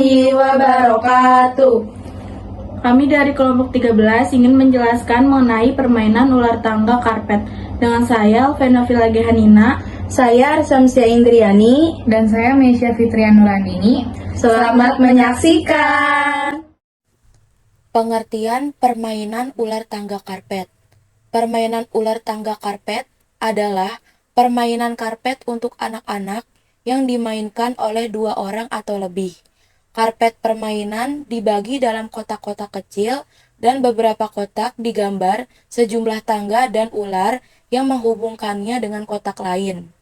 warahmatullahi wabarakatuh. Kami dari kelompok 13 ingin menjelaskan mengenai permainan ular tangga karpet. Dengan saya, Alvena Vilagehanina. Saya Arsamsia Indriani. Dan saya Mesya Fitrianurandini. Selamat menyaksikan. Pengertian permainan ular tangga karpet. Permainan ular tangga karpet adalah permainan karpet untuk anak-anak yang dimainkan oleh 2 orang atau lebih. Karpet permainan dibagi dalam kotak-kotak kecil dan beberapa kotak digambar sejumlah tangga dan ular yang menghubungkannya dengan kotak lain.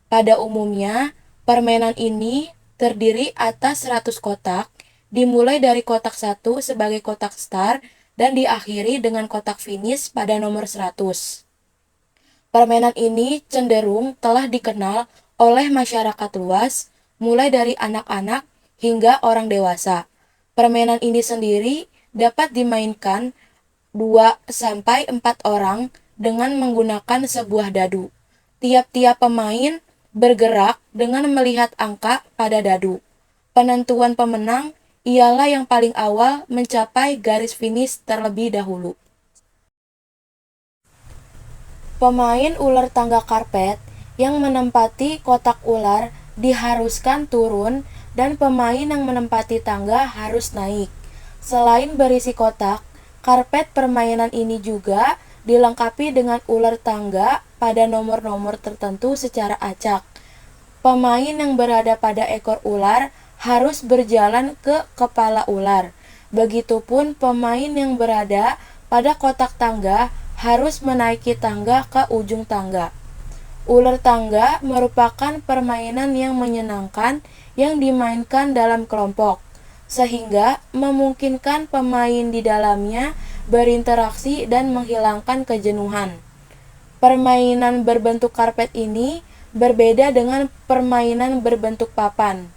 Pada umumnya, permainan ini terdiri atas 100 kotak, dimulai dari kotak 1 sebagai kotak start dan diakhiri dengan kotak finish pada nomor 100. Permainan ini cenderung telah dikenal oleh masyarakat luas, mulai dari anak-anak hingga orang dewasa. Permainan ini sendiri dapat dimainkan 2-4 orang dengan menggunakan sebuah dadu. Tiap-tiap pemain bergerak dengan melihat angka pada dadu. Penentuan pemenang ialah yang paling awal mencapai garis finish terlebih dahulu. Pemain ular tangga karpet yang menempati kotak ular diharuskan turun dan pemain yang menempati tangga harus naik. Selain berisi kotak, karpet permainan ini juga dilengkapi dengan ular tangga pada nomor-nomor tertentu secara acak. Pemain yang berada pada ekor ular harus berjalan ke kepala ular. Begitupun pemain yang berada pada kotak tangga harus menaiki tangga ke ujung tangga. Ular tangga merupakan permainan yang menyenangkan yang dimainkan dalam kelompok, sehingga memungkinkan pemain di dalamnya berinteraksi dan menghilangkan kejenuhan. Permainan berbentuk karpet ini berbeda dengan permainan berbentuk papan.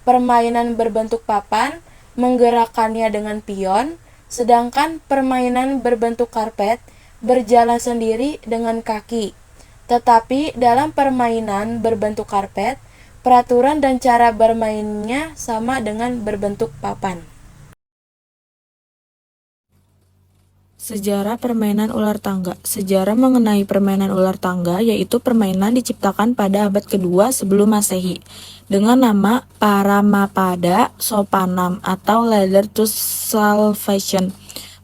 Permainan berbentuk papan menggerakkannya dengan pion, sedangkan permainan berbentuk karpet berjalan sendiri dengan kaki. Tetapi dalam permainan berbentuk karpet, peraturan dan cara bermainnya sama dengan berbentuk papan. Sejarah permainan ular tangga. Sejarah mengenai permainan ular tangga yaitu permainan diciptakan pada abad kedua sebelum Masehi dengan nama Paramapada Sopanam atau Ladder to Salvation.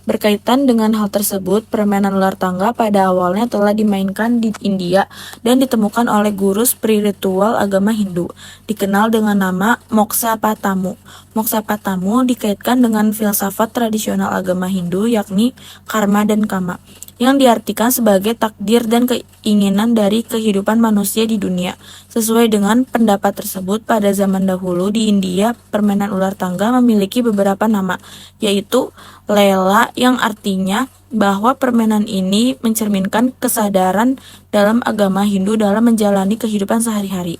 Berkaitan dengan hal tersebut, permainan ular tangga pada awalnya telah dimainkan di India dan ditemukan oleh guru spiritual agama Hindu, dikenal dengan nama Moksapatamu. Moksapatamu dikaitkan dengan filsafat tradisional agama Hindu yakni karma dan kama, yang diartikan sebagai takdir dan keinginan dari kehidupan manusia di dunia. Sesuai dengan pendapat tersebut, pada zaman dahulu di India, permainan ular tangga memiliki beberapa nama, yaitu Lela, yang artinya bahwa permainan ini mencerminkan kesadaran dalam agama Hindu dalam menjalani kehidupan sehari-hari.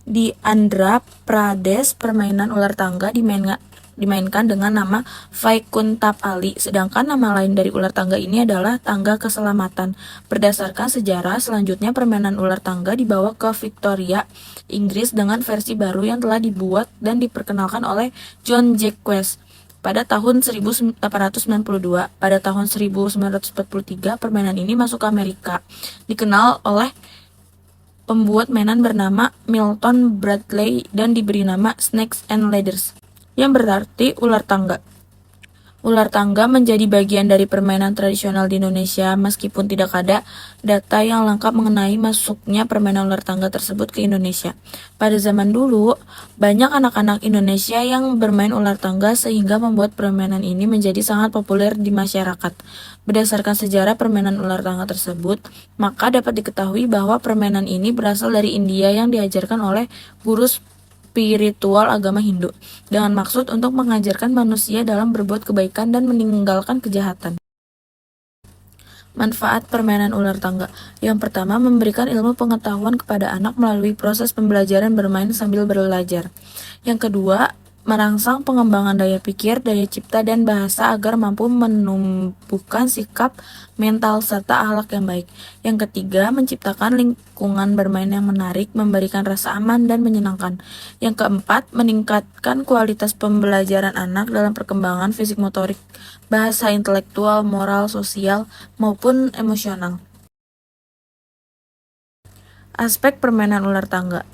Di Andhra Pradesh, permainan ular tangga dimainkan dengan nama Vaikuntapalli, sedangkan nama lain dari ular tangga ini adalah tangga keselamatan. Berdasarkan sejarah, selanjutnya permainan ular tangga dibawa ke Victoria, Inggris dengan versi baru yang telah dibuat dan diperkenalkan oleh John Jacques pada tahun 1892. Pada tahun 1943, permainan ini masuk ke Amerika, dikenal oleh pembuat mainan bernama Milton Bradley dan diberi nama Snakes and Ladders, yang berarti ular tangga. Ular tangga menjadi bagian dari permainan tradisional di Indonesia meskipun tidak ada data yang lengkap mengenai masuknya permainan ular tangga tersebut ke Indonesia. Pada zaman dulu, banyak anak-anak Indonesia yang bermain ular tangga sehingga membuat permainan ini menjadi sangat populer di masyarakat. Berdasarkan sejarah permainan ular tangga tersebut, maka dapat diketahui bahwa permainan ini berasal dari India yang diajarkan oleh guru spiritual agama Hindu dengan maksud untuk mengajarkan manusia dalam berbuat kebaikan dan meninggalkan kejahatan. Manfaat permainan ular tangga. Yang pertama, memberikan ilmu pengetahuan kepada anak melalui proses pembelajaran bermain sambil belajar. Yang kedua, merangsang pengembangan daya pikir, daya cipta, dan bahasa agar mampu menumbuhkan sikap, mental, serta akhlak yang baik. Yang ketiga, menciptakan lingkungan bermain yang menarik, memberikan rasa aman dan menyenangkan. Yang keempat, meningkatkan kualitas pembelajaran anak dalam perkembangan fisik motorik, bahasa intelektual, moral, sosial, maupun emosional. Aspek permainan ular tangga.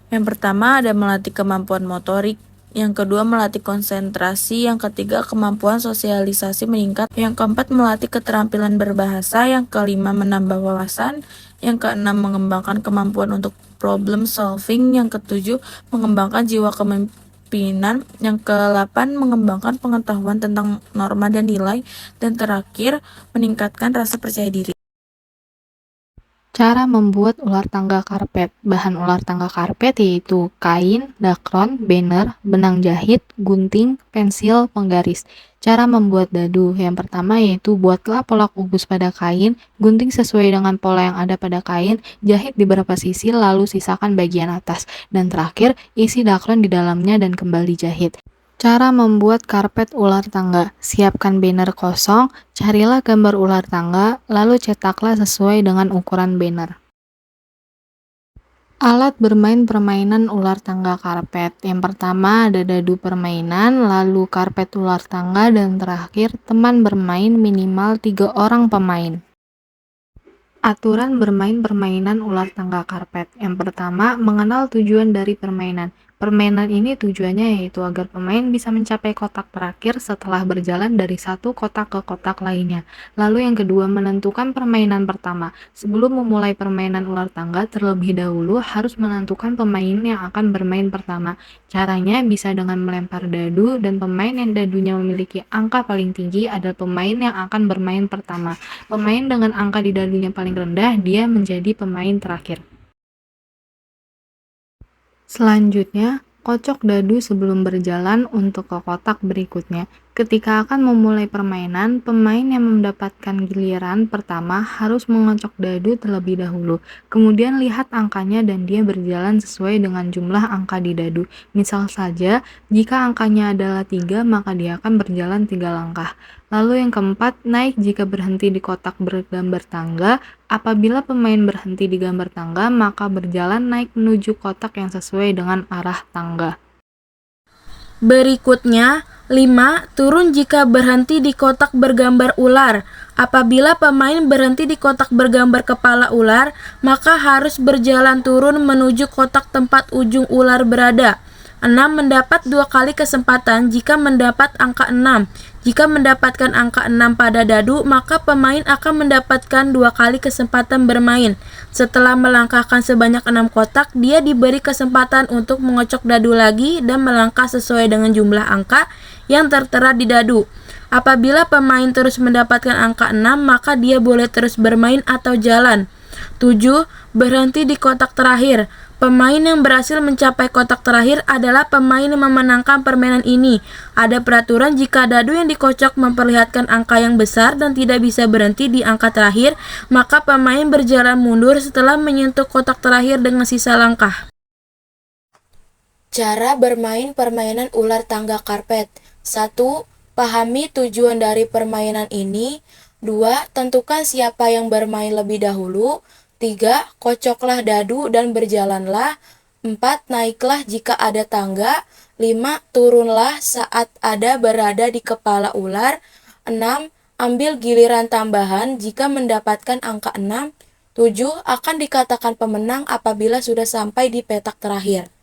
Yang pertama ada melatih kemampuan motorik, yang kedua melatih konsentrasi, yang ketiga kemampuan sosialisasi meningkat, yang keempat melatih keterampilan berbahasa, yang kelima menambah wawasan, yang keenam mengembangkan kemampuan untuk problem solving, yang ketujuh mengembangkan jiwa kepemimpinan, yang ke-8 mengembangkan pengetahuan tentang norma dan nilai, dan terakhir meningkatkan rasa percaya diri. Cara membuat ular tangga karpet. Bahan ular tangga karpet yaitu kain, dakron, banner, benang jahit, gunting, pensil, penggaris. Cara membuat dadu. Yang pertama yaitu buatlah pola kubus pada kain, gunting sesuai dengan pola yang ada pada kain, jahit di beberapa sisi lalu sisakan bagian atas. Dan terakhir, isi dakron di dalamnya dan kembali jahit. Cara membuat karpet ular tangga. Siapkan banner kosong, carilah gambar ular tangga, lalu cetaklah sesuai dengan ukuran banner. Alat bermain permainan ular tangga karpet. Yang pertama ada dadu permainan, lalu karpet ular tangga, dan terakhir teman bermain minimal 3 orang pemain. Aturan bermain permainan ular tangga karpet. Yang pertama, mengenal tujuan dari permainan. Permainan ini tujuannya yaitu agar pemain bisa mencapai kotak terakhir setelah berjalan dari satu kotak ke kotak lainnya. Lalu yang kedua, menentukan permainan pertama. Sebelum memulai permainan ular tangga, terlebih dahulu harus menentukan pemain yang akan bermain pertama. Caranya bisa dengan melempar dadu, dan pemain yang dadunya memiliki angka paling tinggi adalah pemain yang akan bermain pertama. Pemain dengan angka di dadunya paling rendah, dia menjadi pemain terakhir. Selanjutnya, kocok dadu sebelum berjalan untuk ke kotak berikutnya. Ketika akan memulai permainan, pemain yang mendapatkan giliran pertama harus mengocok dadu terlebih dahulu. Kemudian lihat angkanya dan dia berjalan sesuai dengan jumlah angka di dadu. Misal saja, jika angkanya adalah 3, maka dia akan berjalan 3 langkah. Lalu yang keempat, naik jika berhenti di kotak bergambar tangga. Apabila pemain berhenti di gambar tangga, maka berjalan naik menuju kotak yang sesuai dengan arah tangga. Berikutnya, 5. Turun jika berhenti di kotak bergambar ular. Apabila pemain berhenti di kotak bergambar kepala ular, maka harus berjalan turun menuju kotak tempat ujung ular berada. 6. Mendapat 2 kali kesempatan jika mendapat angka 6. Jika mendapatkan angka 6 pada dadu, maka pemain akan mendapatkan 2 kali kesempatan bermain. Setelah melangkahkan sebanyak 6 kotak, dia diberi kesempatan untuk mengocok dadu lagi dan melangkah sesuai dengan jumlah angka yang tertera di dadu. Apabila pemain terus mendapatkan angka 6, maka dia boleh terus bermain atau jalan. 7. Berhenti di kotak terakhir. Pemain yang berhasil mencapai kotak terakhir adalah pemain yang memenangkan permainan ini. Ada peraturan jika dadu yang dikocok memperlihatkan angka yang besar dan tidak bisa berhenti di angka terakhir, maka pemain berjalan mundur setelah menyentuh kotak terakhir dengan sisa langkah. Cara bermain permainan ular tangga karpet. 1. Pahami tujuan dari permainan ini. 2. Tentukan siapa yang bermain lebih dahulu. 3. Kocoklah dadu dan berjalanlah. 4. Naiklah jika ada tangga. 5. Turunlah saat ada berada di kepala ular. 6. Ambil giliran tambahan jika mendapatkan angka 6. 7. Akan dikatakan pemenang apabila sudah sampai di petak terakhir.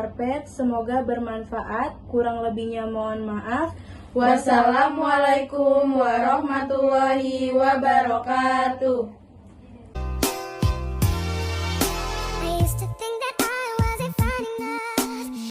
karpet. Semoga bermanfaat. Kurang lebihnya mohon maaf. Wassalamualaikum warahmatullahi wabarakatuh.